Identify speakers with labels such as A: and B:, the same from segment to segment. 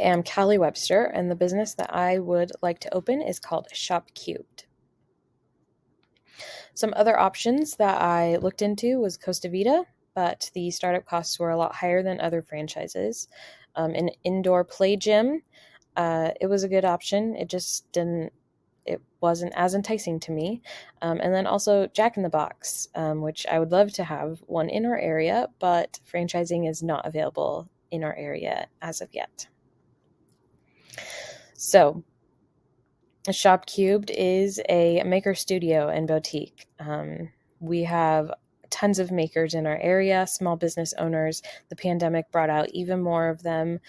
A: am Callie Webster, and the business that I would like to open is called Shop Cubed. Some other options that I looked into was Costa Vida, but the startup costs were a lot higher than other franchises. An indoor play gym, it was a good option. It wasn't as enticing to me. And then also Jack in the Box, which I would love to have one in our area, but franchising is not available in our area as of yet. So, Shop Cubed is a maker studio and boutique. We have tons of makers in our area, small business owners. The pandemic brought out even more of them.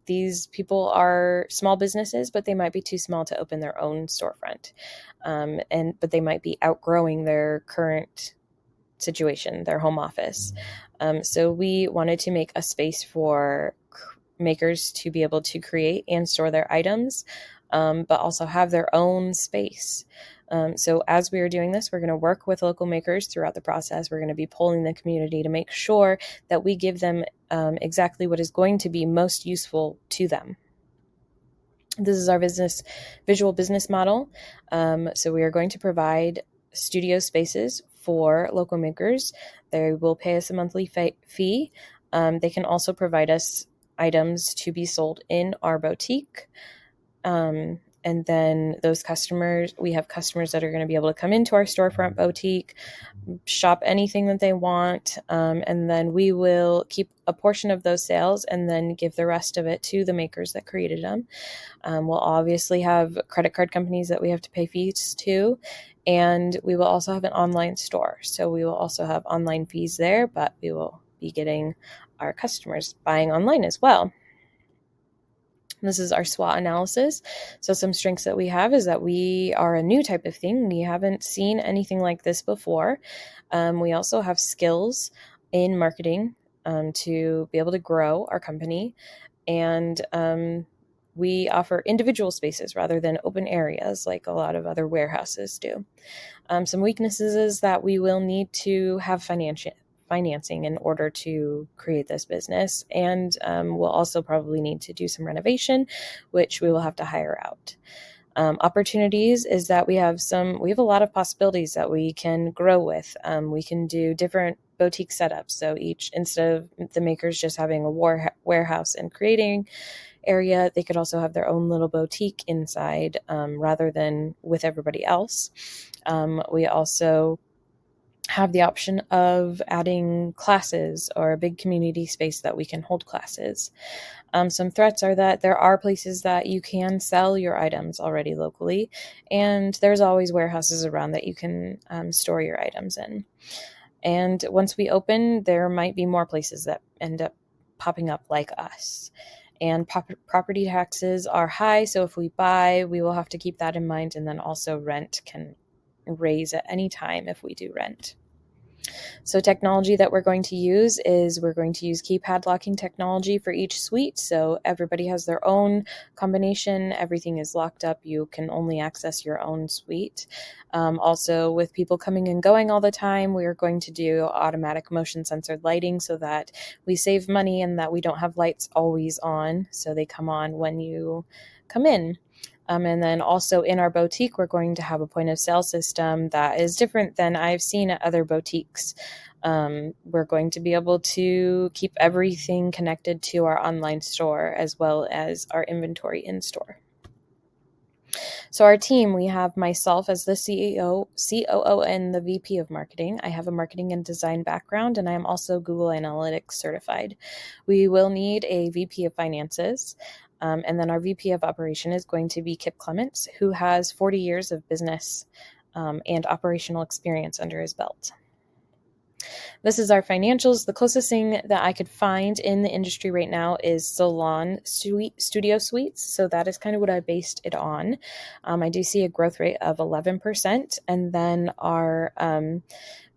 A: These people are small businesses, but they might be too small to open their own storefront. But they might be outgrowing their current situation, their home office. So we wanted to make a space for makers to be able to create and store their items, but also have their own space. So as we are doing this, we're going to work with local makers throughout the process. We're going to be polling the community to make sure that we give them exactly what is going to be most useful to them. This is our visual business model. So we are going to provide studio spaces for local makers. They will pay us a monthly fee. They can also provide us items to be sold in our boutique. And then we have customers that are going to be able to come into our storefront boutique, shop anything that they want, and then we will keep a portion of those sales and then give the rest of it to the makers that created them. We'll obviously have credit card companies that we have to pay fees to, and we will also have an online store. So we will also have online fees there, but we will be getting our customers buying online as well. This is our SWOT analysis. So some strengths that we have is that we are a new type of thing. We haven't seen anything like this before. We also have skills in marketing to be able to grow our company. And we offer individual spaces rather than open areas like a lot of other warehouses do. Some weaknesses is that we will need to have financing in order to create this business. And we'll also probably need to do some renovation, which we will have to hire out. Opportunities is that we have a lot of possibilities that we can grow with. We can do different boutique setups. So instead of the makers just having a warehouse and creating area, they could also have their own little boutique inside rather than with everybody else. We also have the option of adding classes or a big community space that we can hold classes. Some threats are that there are places that you can sell your items already locally, and there's always warehouses around that you can store your items in. And once we open, there might be more places that end up popping up like us. And property taxes are high, so if we buy, we will have to keep that in mind. And then also rent can raise at any time if we do rent. So technology that we're going to use keypad locking technology for each suite. So everybody has their own combination. Everything is locked up. You can only access your own suite. Also, with people coming and going all the time, we are going to do automatic motion censored lighting so that we save money and that we don't have lights always on. So they come on when you come in. And then also in our boutique, we're going to have a point of sale system that is different than I've seen at other boutiques. We're going to be able to keep everything connected to our online store as well as our inventory in store. So our team, we have myself as the CEO, COO, and the VP of marketing. I have a marketing and design background, and I am also Google Analytics certified. We will need a VP of finances. And then our VP of operation is going to be Kip Clements, who has 40 years of business and operational experience under his belt. This is our financials. The closest thing that I could find in the industry right now is Salon Studio Suites. So that is kind of what I based it on. I do see a growth rate of 11%. And then our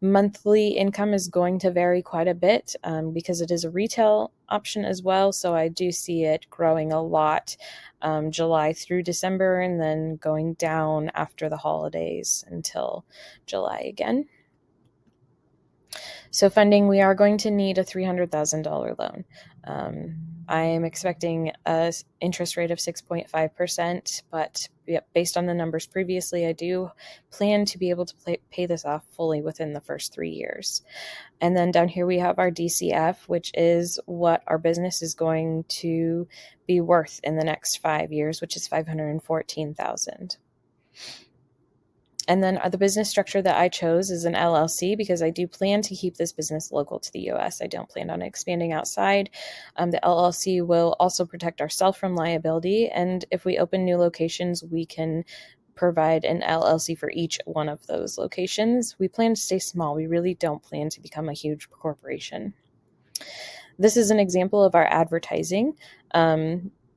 A: monthly income is going to vary quite a bit because it is a retail option as well. So I do see it growing a lot July through December and then going down after the holidays until July again. So funding, we are going to need a $300,000 loan. I am expecting an interest rate of 6.5%, but based on the numbers previously, I do plan to be able to pay this off fully within the first 3 years. And then down here we have our DCF, which is what our business is going to be worth in the next 5 years, which is $514,000. And then the business structure that I chose is an LLC because I do plan to keep this business local to the US. I don't plan on expanding outside. The LLC will also protect ourselves from liability. And if we open new locations, we can provide an LLC for each one of those locations. We plan to stay small. We really don't plan to become a huge corporation. This is an example of our advertising.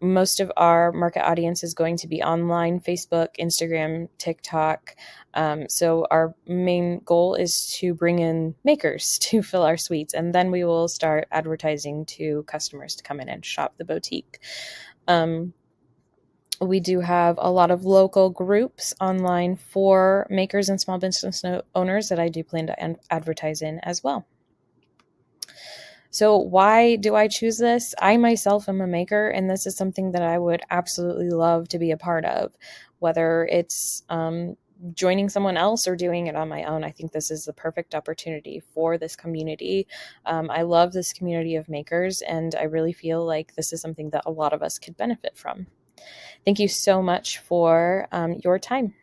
A: Most of our market audience is going to be online, Facebook, Instagram, TikTok. So our main goal is to bring in makers to fill our suites, and then we will start advertising to customers to come in and shop the boutique. We do have a lot of local groups online for makers and small business owners that I do plan to advertise in as well. So why do I choose this? I myself am a maker, and this is something that I would absolutely love to be a part of, whether it's joining someone else or doing it on my own. I think this is the perfect opportunity for this community. I love this community of makers, and I really feel like this is something that a lot of us could benefit from. Thank you so much for your time.